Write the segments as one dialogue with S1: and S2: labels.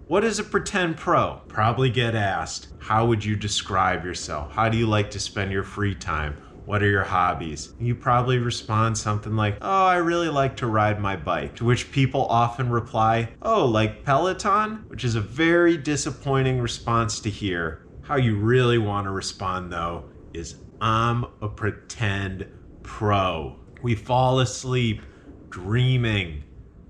S1: What is a pretend pro? Probably get asked, how would you describe yourself? How do you like to spend your free time? What are your hobbies? You probably respond something like, oh, I really like to ride my bike. To which people often reply, oh, like Peloton? Which is a very disappointing response to hear. How you really want to respond though is, I'm a pretend pro. We fall asleep dreaming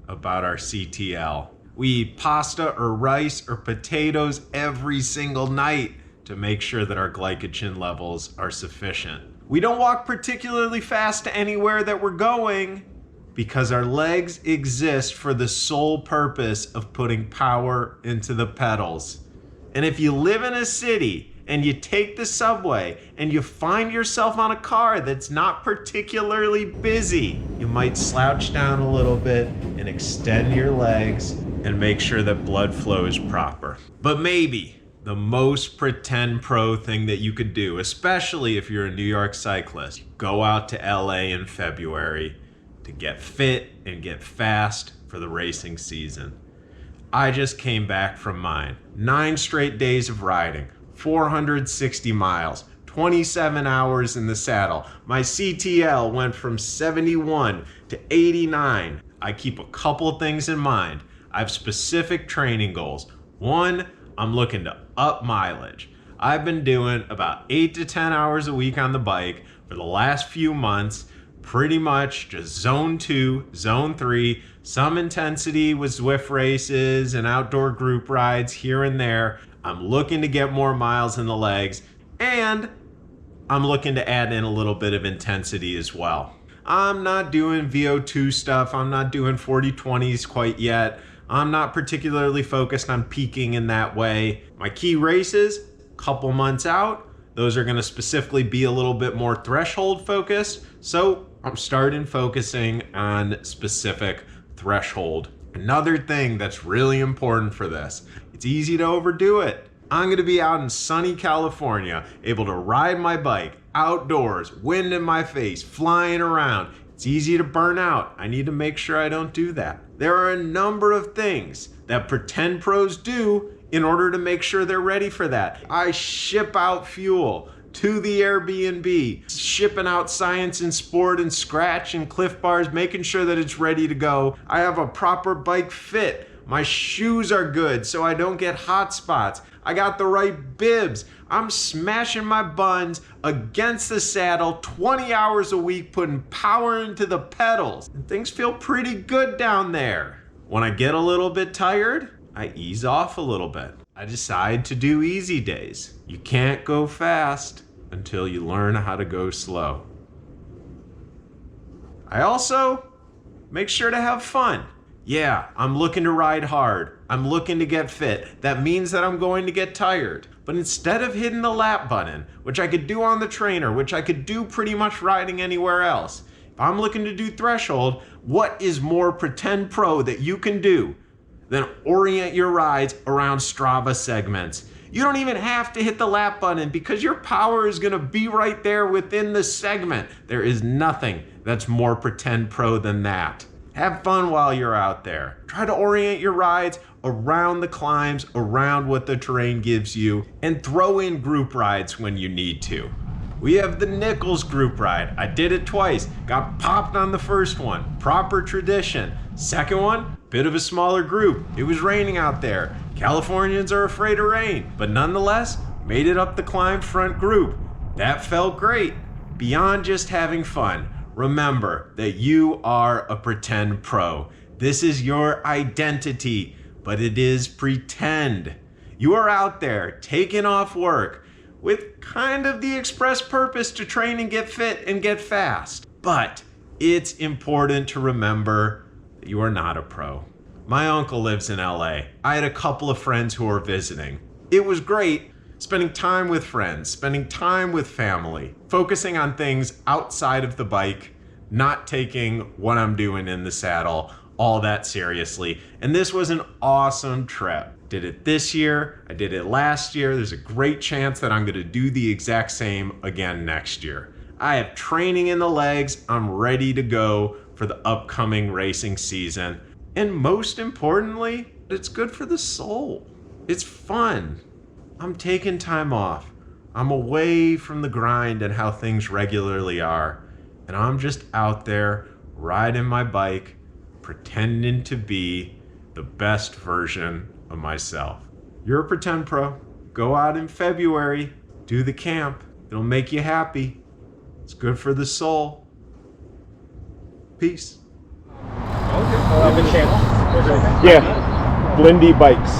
S1: about our CTL. We eat pasta or rice or potatoes every single night to make sure that our glycogen levels are sufficient. We don't walk particularly fast to anywhere that we're going because our legs exist for the sole purpose of putting power into the pedals. And if you live in a city and you take the subway and you find yourself on a car that's not particularly busy, you might slouch down a little bit and extend your legs and make sure that blood flow is proper. But maybe the most pretend pro thing that you could do, especially if you're a New York cyclist, go out to LA in February to get fit and get fast for the racing season. I just came back from mine. 9 straight days of riding, 460 miles, 27 hours in the saddle. My CTL went from 71 to 89. I keep a couple things in mind. I have specific training goals. One, I'm looking to up mileage. I've been doing about 8 to 10 hours a week on the bike for the last few months, pretty much just zone 2, zone 3, some intensity with Zwift races and outdoor group rides here and there. I'm looking to get more miles in the legs, and I'm looking to add in a little bit of intensity as well. I'm not doing VO2 stuff. I'm not doing 40/20s quite yet. I'm not particularly focused on peaking in that way. My key races, couple months out, those are gonna specifically be a little bit more threshold focused. So I'm starting focusing on specific threshold. Another thing that's really important for this, it's easy to overdo it. I'm gonna be out in sunny California, able to ride my bike outdoors, wind in my face, flying around. It's easy to burn out. I need to make sure I don't do that. There are a number of things that pretend pros do in order to make sure they're ready for that. I ship out fuel to the Airbnb, shipping out Science and Sport and Scratch and Cliff Bars, making sure that it's ready to go. I have a proper bike fit. My shoes are good so I don't get hot spots. I got the right bibs. I'm smashing my buns against the saddle 20 hours a week, putting power into the pedals. And things feel pretty good down there. When I get a little bit tired, I ease off a little bit. I decide to do easy days. You can't go fast until you learn how to go slow. I also make sure to have fun. Yeah, I'm looking to ride hard. I'm looking to get fit. That means that I'm going to get tired. But instead of hitting the lap button, which I could do on the trainer, which I could do pretty much riding anywhere else, if I'm looking to do threshold, what is more pretend pro that you can do than orient your rides around Strava segments? You don't even have to hit the lap button because your power is gonna be right there within the segment. There is nothing that's more pretend pro than that. Have fun while you're out there. Try to orient your rides around the climbs, around what the terrain gives you, and throw in group rides when you need to. We have the Nichols group ride. I did it twice. Got popped on the first one. Proper tradition. Second one, bit of a smaller group. It was raining out there. Californians are afraid of rain, but nonetheless, made it up the climb front group. That felt great. Beyond just having fun, remember that you are a pretend pro. This is your identity, but it is pretend. You are out there taking off work with kind of the express purpose to train and get fit and get fast. But it's important to remember that you are not a pro. My uncle lives in LA. I had a couple of friends who were visiting. It was great spending time with friends, spending time with family, focusing on things outside of the bike, not taking what I'm doing in the saddle all that seriously. And this was an awesome trip. Did it this year, I did it last year. There's a great chance that I'm gonna do the exact same again next year. I have training in the legs. I'm ready to go for the upcoming racing season. And most importantly, It's good for the soul. It's fun. I'm taking time off. I'm away from the grind and how things regularly are. And I'm just out there riding my bike, pretending to be the best version of myself. You're a pretend pro. Go out in February, do the camp. It'll make you happy. It's good for the soul. Peace.
S2: Yeah, Blindy Bikes.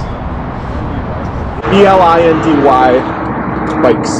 S2: BLINDY Bikes.